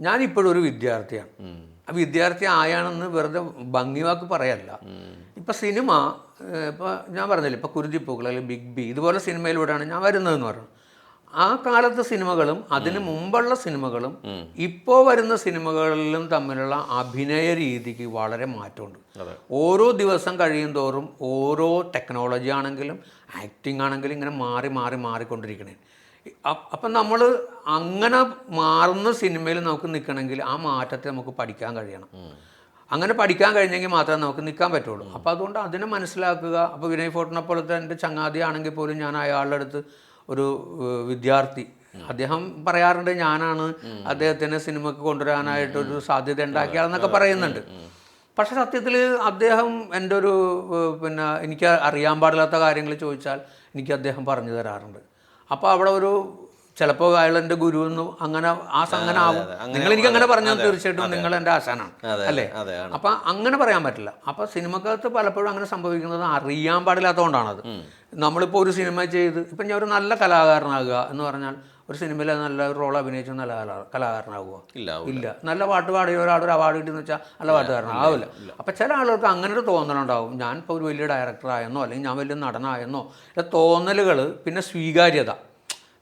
ഞാനിപ്പോഴും ഒരു വിദ്യാർത്ഥിയാണ്. ആ വിദ്യാർത്ഥി ആയാണെന്ന് വെറുതെ ഭംഗി വാക്ക് പറയല്ല. ഇപ്പം സിനിമ, ഇപ്പോൾ ഞാൻ പറഞ്ഞില്ല, ഇപ്പോൾ കുരുതിപ്പൂക്കൾ അല്ലെങ്കിൽ ബിഗ് ബി ഇതുപോലെ സിനിമയിലൂടെയാണ് ഞാൻ വരുന്നതെന്ന് പറഞ്ഞു. ആ കാലത്തെ സിനിമകളും അതിന് മുമ്പുള്ള സിനിമകളും ഇപ്പോൾ വരുന്ന സിനിമകളിലും തമ്മിലുള്ള അഭിനയ രീതിക്ക് വളരെ മാറ്റമുണ്ട്. ഓരോ ദിവസം കഴിയും തോറും ഓരോ ടെക്നോളജി ആണെങ്കിലും ആക്ടിങ് ആണെങ്കിലും ഇങ്ങനെ മാറിക്കൊണ്ടിരിക്കണേ. അപ്പം നമ്മൾ അങ്ങനെ മാറുന്ന സിനിമയിൽ നമുക്ക് നിൽക്കണമെങ്കിൽ ആ മാറ്റത്തെ നമുക്ക് പഠിക്കാൻ കഴിയണം. അങ്ങനെ പഠിക്കാൻ കഴിഞ്ഞെങ്കിൽ മാത്രമേ നമുക്ക് നിൽക്കാൻ പറ്റുള്ളൂ. അപ്പോൾ അതുകൊണ്ട് അതിനെ മനസ്സിലാക്കുക. അപ്പോൾ വിനയ് ഫോർട്ടിനെ പോലത്തെ എൻ്റെ ചങ്ങാതി ആണെങ്കിൽ പോലും ഞാൻ അയാളുടെ അടുത്ത് ഒരു വിദ്യാർത്ഥി, അദ്ദേഹം പറയാറുണ്ട് ഞാനാണ് അദ്ദേഹത്തിനെ സിനിമയ്ക്ക് കൊണ്ടുവരാനായിട്ടൊരു സാധ്യത ഉണ്ടാക്കിയാണെന്നൊക്കെ പറയുന്നുണ്ട്. പക്ഷെ സത്യത്തിൽ അദ്ദേഹം എൻ്റെ ഒരു എനിക്ക് അറിയാൻ പാടില്ലാത്ത കാര്യങ്ങൾ ചോദിച്ചാൽ എനിക്ക് അദ്ദേഹം പറഞ്ഞു തരാറുണ്ട്. അപ്പോൾ അവിടെ ഒരു ചിലപ്പോൾ അയാൾ എൻ്റെ ഗുരു എന്നും അങ്ങനെ അങ്ങനെ ആവും. നിങ്ങൾ എനിക്ക് അങ്ങനെ പറഞ്ഞാൽ തീർച്ചയായിട്ടും നിങ്ങൾ എൻ്റെ ആശാനാണ് അല്ലേ? അപ്പം അങ്ങനെ പറയാൻ പറ്റില്ല. അപ്പോൾ സിനിമക്കകത്ത് പലപ്പോഴും അങ്ങനെ സംഭവിക്കുന്നത് അറിയാൻ പാടില്ലാത്തതുകൊണ്ടാണത്. നമ്മളിപ്പോൾ ഒരു സിനിമ ചെയ്ത് ഇപ്പം ഞാൻ ഒരു നല്ല കലാകാരനാകുക എന്ന് പറഞ്ഞാൽ ഒരു സിനിമയിൽ നല്ല റോൾ അഭിനയിച്ച നല്ല കലാകാരനാകുക ഇല്ല. നല്ല പാട്ട് പാടിയ ഒരാളൊരു അവാർഡ് കിട്ടിയെന്ന് വെച്ചാൽ നല്ല പാട്ടുകാരനാവില്ല. അപ്പം ചില ആളുകൾക്ക് അങ്ങനെ ഒരു തോന്നലുണ്ടാവും. ഞാനിപ്പോൾ ഒരു വലിയ ഡയറക്ടറായെന്നോ അല്ലെങ്കിൽ ഞാൻ വലിയ നടനായെന്നോ തോന്നലുകൾ. പിന്നെ സ്വീകാര്യത,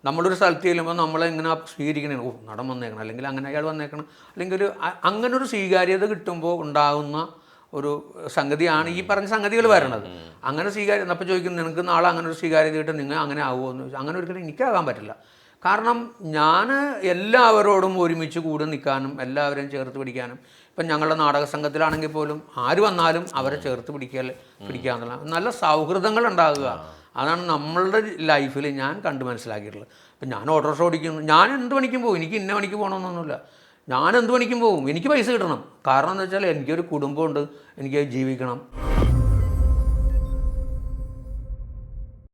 നമ്മളൊരു സ്ഥലത്ത് ചെല്ലുമ്പോൾ നമ്മളെങ്ങനെ സ്വീകരിക്കണേ, നടൻ വന്നേക്കണം അല്ലെങ്കിൽ അങ്ങനെ അയാൾ വന്നേക്കണം അല്ലെങ്കിൽ അങ്ങനെ ഒരു സ്വീകാര്യത കിട്ടുമ്പോൾ ഉണ്ടാകുന്ന ഒരു സംഗതിയാണ് ഈ പറഞ്ഞ സംഗതികൾ വരണത്. അങ്ങനെ സ്വീകാര്യത അപ്പോൾ ചോദിക്കും നിനക്ക് നാളെ അങ്ങനെ ഒരു സ്വീകാര്യത കിട്ടും, നിങ്ങൾ അങ്ങനെ ആവുമോ എന്ന് ചോദിച്ചാൽ അങ്ങനെ ഒരിക്കലും എനിക്കാകാൻ പറ്റില്ല. കാരണം ഞാൻ എല്ലാവരോടും ഒരുമിച്ച് കൂടി നിൽക്കാനും എല്ലാവരെയും ചേർത്ത് പിടിക്കാനും, ഇപ്പം ഞങ്ങളുടെ നാടക സംഘത്തിലാണെങ്കിൽ പോലും ആര് വന്നാലും അവരെ ചേർത്ത് പിടിക്കാന്നുള്ള നല്ല സൗഹൃദങ്ങൾ ഉണ്ടാകുക. അതാണ് നമ്മളുടെ ലൈഫിൽ ഞാൻ കണ്ട് മനസ്സിലാക്കിയിട്ടുള്ളത്. ഇപ്പം ഞാൻ ഓട്ടോറിക്ഷ ഓടിക്കുന്നു, ഞാൻ എന്ത് പണിക്കും പോകും, എനിക്ക് ഇന്ന പണിക്ക് പോകണമെന്നൊന്നുമില്ല. ഞാൻ എന്ത് പണിക്കും പോകും, എനിക്ക് പൈസ കിട്ടണം. കാരണം എന്താ വെച്ചാൽ എനിക്കൊരു കുടുംബമുണ്ട്, എനിക്ക് ജീവിക്കണം.